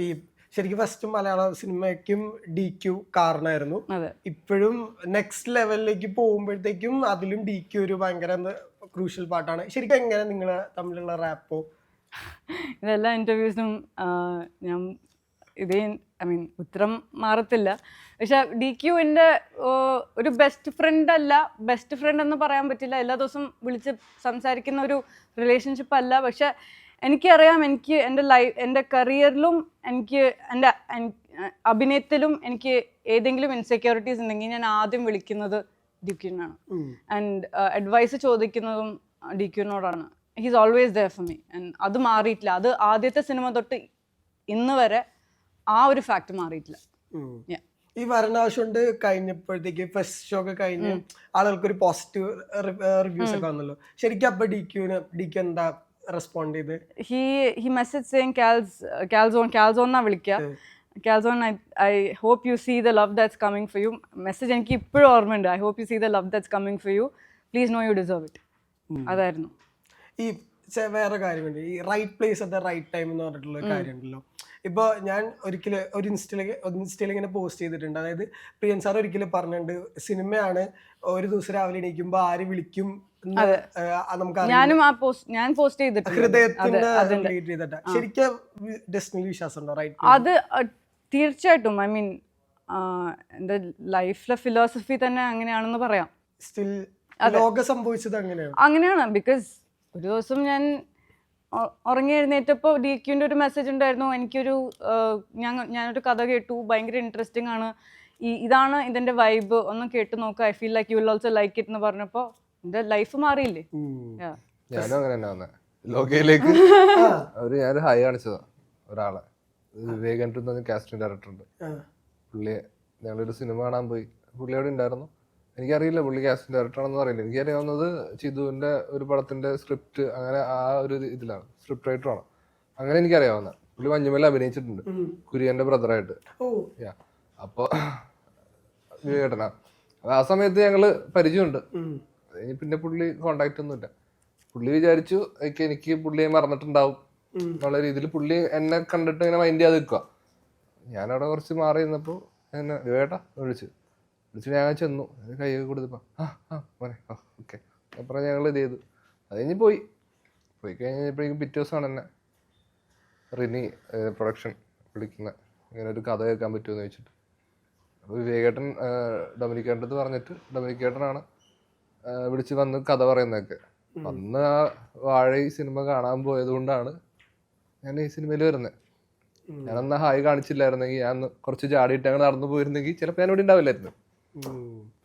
ഈ ശരിക്കും ഫസ്റ്റ് മലയാള സിനിമയ്ക്കും DQ കാരണമായിരുന്നു. ഇപ്പോഴും നെക്സ്റ്റ് ലെവലിലേക്ക് പോകുമ്പോഴത്തേക്കും അതിലും DQ ഒരു ഭയങ്കര ക്രൂഷ്യൽ പാട്ടാണ്. ശരിക്കും എങ്ങനെ നിങ്ങൾ തമ്മിലുള്ള റാപ്പോ? ഇതെല്ലാ ഇന്റർവ്യൂസിനും ഞാൻ ഇതേ ഉത്തരം മാറത്തില്ല. പക്ഷെ DQവിൻ്റെ ഒരു ബെസ്റ്റ് ഫ്രണ്ട് അല്ല, ബെസ്റ്റ് ഫ്രണ്ട് എന്ന് പറയാൻ പറ്റില്ല, എല്ലാ ദിവസവും വിളിച്ച് സംസാരിക്കുന്ന ഒരു റിലേഷൻഷിപ്പ് അല്ല. പക്ഷെ എനിക്കറിയാം, എനിക്ക് എൻ്റെ കരിയറിലും എനിക്ക് എൻ്റെ അഭിനയത്തിലും എനിക്ക് ഏതെങ്കിലും ഇൻസെക്യൂരിറ്റീസ് ഉണ്ടെങ്കിൽ ഞാൻ ആദ്യം വിളിക്കുന്നത് DQനാണ്. ആൻഡ് അഡ്വൈസ് ചോദിക്കുന്നതും DQനോടാണ്. He's always there for me. And അത് മാറിയിട്ടില്ല. അത് ആദ്യത്തെ സിനിമ തൊട്ട് ഇന്ന് വരെ ആ ഒരു ഫാക്ട് മാറിയിട്ടില്ല. ഈ വരണാവശ്യമുണ്ട് കഴിഞ്ഞപ്പോഴത്തേക്ക് ഫസ്റ്റ് ഷോ ഒക്കെ കഴിഞ്ഞ് ആളുകൾക്കൊരു പോസിറ്റീവ് റിവ്യൂസ് ഒക്കെ വന്നല്ലോ. ശരിക്കും അപ്പൊ DQ എന്താ റെസ്പോണ്ട് ചെയ്ത്? ഹി മെസ്സേജ് സെയിങ് കാൽസോൺ എന്നാ വിളിക്കുക. Calzone, I hope you see the love that's coming for you. Message എനിക്ക് ഇപ്പോഴും ഓർമ്മയുണ്ട്. I hope you see the love that's coming for you. Please know you deserve it. അതായിരുന്നു. ഈ വേറെ കാര്യമുണ്ട്, ഈ right place at the right time എന്ന് പറഞ്ഞിട്ടുള്ള കാര്യമുണ്ടല്ലോ. ഇപ്പോൾ ഞാൻ ഒരിക്കലും ഒരു ഇൻസ്റ്റയിൽ ഇങ്ങനെ പോസ്റ്റ് ചെയ്തിട്ടുണ്ട്. അതായത് പ്രിയൻ സാർ ഒരിക്കലും പറഞ്ഞിട്ടുണ്ട്, സിനിമയാണ് ഒരു ദിവസം രാവിലെ എണീക്കുമ്പോൾ ആര് വിളിക്കും ഞാൻ പോസ്റ്റ് ചെയ്തിട്ടുണ്ട്. ഹൃദയത്തിന്റെ ശരിക്കും ഡെസ്റ്റിനിൽ വിശ്വാസം ഉണ്ടോ? റൈറ്റ്, അത് തീർച്ചയായിട്ടും. എൻ്റെ ലൈഫിലെ ഫിലോസഫി തന്നെ അങ്ങനെയാണെന്ന് പറയാം. സ്റ്റിൽ ലോകം സംഭവിച്ചത് അങ്ങനെയാണ്. ബിക്കോസ് ഒരു ദിവസം ഞാൻ ഉറങ്ങി എഴുന്നേറ്റപ്പോൾ DQൻ്റെ ഒരു മെസ്സേജ് ഉണ്ടായിരുന്നു. ഞാനൊരു കഥ കേട്ടു, ഭയങ്കര ഇൻട്രസ്റ്റിംഗ് ആണ്, ഇതാണ് ഇതിൻ്റെ വൈബ്, ഒന്ന് കേട്ട് നോക്കുക, I feel like you will also like it എന്ന് പറഞ്ഞപ്പോൾ എൻ്റെ ലൈഫ് മാറിയില്ലേ. ഞാനും അങ്ങനെ തന്നെ വന്നേ ലോകയിലേക്ക്. ഞാനൊരു ഹൈ കാണിച്ചതാ ഒരാളെ, വിവേകൻ കാസ്റ്റിംഗ് ഡയറക്ടർ ഉണ്ട്. പുള്ളിയെ ഞങ്ങളൊരു സിനിമ കാണാൻ പോയി. പുള്ളി അവിടെ ഉണ്ടായിരുന്നു. എനിക്കറിയില്ല പുള്ളി കാസ്റ്റിംഗ് ഡയറക്ടറാണെന്ന് അറിയില്ല. എനിക്കറിയാവുന്നത് ചിതുവിൻ്റെ ഒരു പടത്തിൻ്റെ സ്ക്രിപ്റ്റ്, അങ്ങനെ ആ ഒരു ഇതിലാണ്, സ്ക്രിപ്റ്റ് റൈറ്ററാണ്. അങ്ങനെ എനിക്കറിയാവുന്ന പുള്ളി മഞ്ഞുമേൽ അഭിനയിച്ചിട്ടുണ്ട് കുര്യൻ്റെ ബ്രദറായിട്ട്. അപ്പോൾ വിവേകേട്ടനാ. ആ സമയത്ത് ഞങ്ങള് പരിചയമുണ്ട്. പിന്നെ പുള്ളി കോണ്ടാക്ട് ഒന്നുമില്ല. പുള്ളി വിചാരിച്ചു എനിക്ക് പുള്ളിയെ മറന്നിട്ടുണ്ടാവും എന്നുള്ള രീതിയിൽ പുള്ളി എന്നെ കണ്ടിട്ട് ഇങ്ങനെ മൈൻഡ് ചെയ്യാതെ നിൽക്കുക. ഞാനവിടെ കുറച്ച് മാറി നിന്നപ്പോൾ എന്നെ വിവേട്ടാ വിളിച്ചു ഞാൻ ചെന്നു, കൈ കൊടുത്തപ്പോൾ മോനെ ഓക്കെ അപ്പുറം ഞങ്ങൾ ഇത് ചെയ്തു. അത് കഴിഞ്ഞ് പോയി കഴിഞ്ഞപ്പോഴേക്കും പിറ്റേ ദിവസമാണ് എന്നെ റിനി പ്രൊഡക്ഷൻ വിളിക്കുന്ന, ഇങ്ങനെ ഒരു കഥ കേൾക്കാൻ പറ്റുമെന്ന് ചോദിച്ചിട്ട്. അപ്പോൾ വിവേകേട്ടൻ ഡൊമിനിക്കേട്ടൻ്റെ അടുത്ത് പറഞ്ഞിട്ട് ഡൊമിനിക്കേട്ടനാണ് വിളിച്ച് വന്ന് കഥ പറയുന്നതൊക്കെ. അന്ന് ആ വാഴ ഈ സിനിമ കാണാൻ പോയത് കൊണ്ടാണ് ഞാൻ ഈ സിനിമയിൽ വരുന്നത്. ഞാനന്ന് ഹായ് കാണിച്ചില്ലായിരുന്നെങ്കിൽ, ഞാൻ കുറച്ച് ചാടിയിട്ട് അങ്ങനെ നടന്നു പോയിരുന്നെങ്കിൽ ചിലപ്പോൾ ഞാൻ ഇവിടെ ഉണ്ടാവില്ലായിരുന്നു.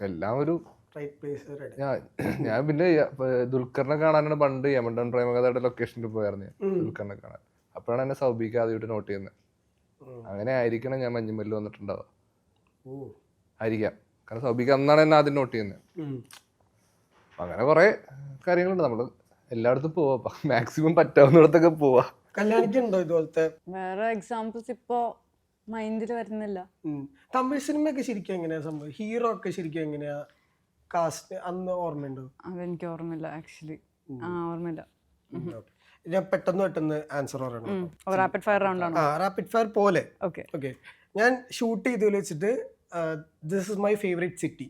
എല്ലാം ഒരു ഞാൻ പിന്നെ ദുൽഖറിനെ കാണാനാണ് പണ്ട് യമണ്ടൻ പ്രേമകഥയുടെ ലൊക്കേഷനിൽ പോയായിരുന്നു ഞാൻ ദുൽഖറിനെ കാണാൻ. അപ്പോഴാണ് എന്നെ സൗബിക്ക് ആദ്യമായിട്ട് നോട്ട് ചെയ്യുന്നത്. അങ്ങനെ ആയിരിക്കണം ഞാൻ മഞ്ഞുമല്ലിൽ വന്നിട്ടുണ്ടാവുക, ആയിരിക്കാം. കാരണം സൗബിക്ക് അന്നാണ് എന്നെ ആദ്യം നോട്ട് ചെയ്യുന്നത്. അങ്ങനെ കുറെ കാര്യങ്ങളുണ്ട്. നമ്മള് എല്ലായിടത്തും പോവാ, മാക്സിമം പറ്റാവുന്നിടത്തൊക്കെ പോവാ. കല്യാണിക്കുണ്ടോ ഇതുപോലത്തെ വേറെ എക്സാമ്പിൾസ് ഇപ്പോ മൈൻഡിൽ വരുന്നില്ല? തമിഴ് സിനിമയൊക്കെ ശരിക്കും എങ്ങനെയാ സംഭവം? ഹീറോ ഒക്കെ ശരിക്കും എങ്ങനെയാ കാസ്റ്റ് അന്ന് ഓർമ്മയുണ്ടോ? അതെനിക്ക് ഓർമ്മയില്ല ആക്ച്വലി. ഓർമ്മയില്ല. ഞാൻ പെട്ടെന്ന് ആൻസർ പറയണം. റാപ്പിഡ് ഫയർ റൗണ്ട് ആണ്. റാപ്പിഡ് ഫയർ പോലെ. ഓക്കെ, ഞാൻ ഷൂട്ട് ചെയ്തതിൽ വെച്ചിട്ട് this is my favourite city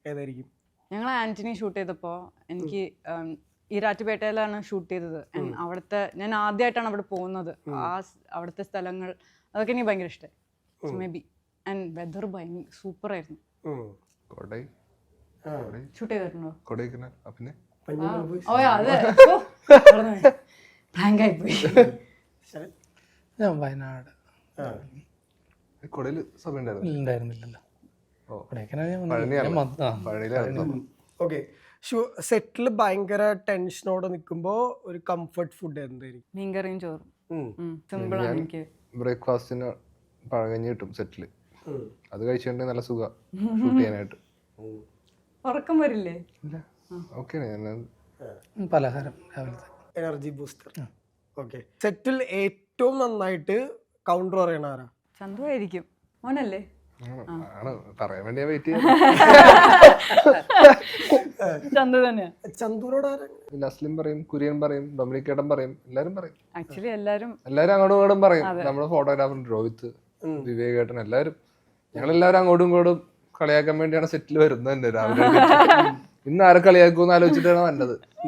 ഏതായിരിക്കും? ഞങ്ങൾ ആന്റണി ഷൂട്ട് ചെയ്തപ്പോൾ എനിക്ക് ഈരാറ്റുപേട്ടയിലാണ് ഷൂട്ട് ചെയ്തത്. അവിടുത്തെ ഞാൻ ആദ്യമായിട്ടാണ് അവിടെ പോകുന്നത്. അവിടുത്തെ സ്ഥലങ്ങൾ അതൊക്കെ എനിക്ക് ഭയങ്കര ഇഷ്ടമായി. മേ ബി ആൻഡ് വെദർ ഭയങ്കര സൂപ്പർ ആയിരുന്നു. ഷൂട്ട് ചെയ്തിട്ടുണ്ടോ? ഞാൻ വയനാട്. ഓക്കെ, സെറ്റിൽ ഭയങ്കര ടെൻഷനോടെ നിൽക്കുമ്പോ ഒരു കംഫർട്ട് ഫുഡ് എന്തായിരിക്കും? മീൻകറിയും ചോറും. സിമ്പിൾ ആണ്. എനിക്ക് ബ്രേക്ക്ഫാസ്റ്റിന് പഴകഞ്ഞി കിട്ടും സെറ്റില്. അത് കഴിച്ചിട്ടുണ്ടെങ്കിൽ നല്ല സുഖം ഷൂട്ട് ചെയ്യാനായിട്ട്. ഉറക്കം വരില്ലേ? പലഹാരം രാവിലത്തെ എനർജി ബൂസ്റ്റർ. ഓക്കെ, സെറ്റിൽ ഏറ്റവും നന്നായിട്ട് കൗണ്ടർ പറയണ ആരാ? ചന്ദ്രു ആയിരിക്കും. മോനല്ലേ? ആണ് പറയാൻ വേണ്ടി വെയിറ്റ് ചന്തു തന്നെയാ. ചന്തുനോട് ആരാണ്? ചെയ്യാം. നസ്ലിം പറയും, കുര്യൻ പറയും, ഡൊമിനിക് ഏട്ടൻ പറയും, എല്ലാരും പറയും. ആക്ച്വലി എല്ലാരും അങ്ങോട്ടും ഇങ്ങോട്ടും പറയും. നമ്മുടെ ഫോട്ടോഗ്രാഫർ രോഹിത്, വിവേക് ഏട്ടൻ എല്ലാരും, ഞങ്ങളെല്ലാവരും അങ്ങോട്ടും ഇങ്ങോട്ടും കളിയാക്കാൻ വേണ്ടിയാണ് സെറ്റിൽ വരുന്നത് തന്നെ രാവിലെ. ഇന്ന് ആരെ കളിയാക്കുമെന്ന് ആലോചിച്ചിട്ടാണ് വന്നത്.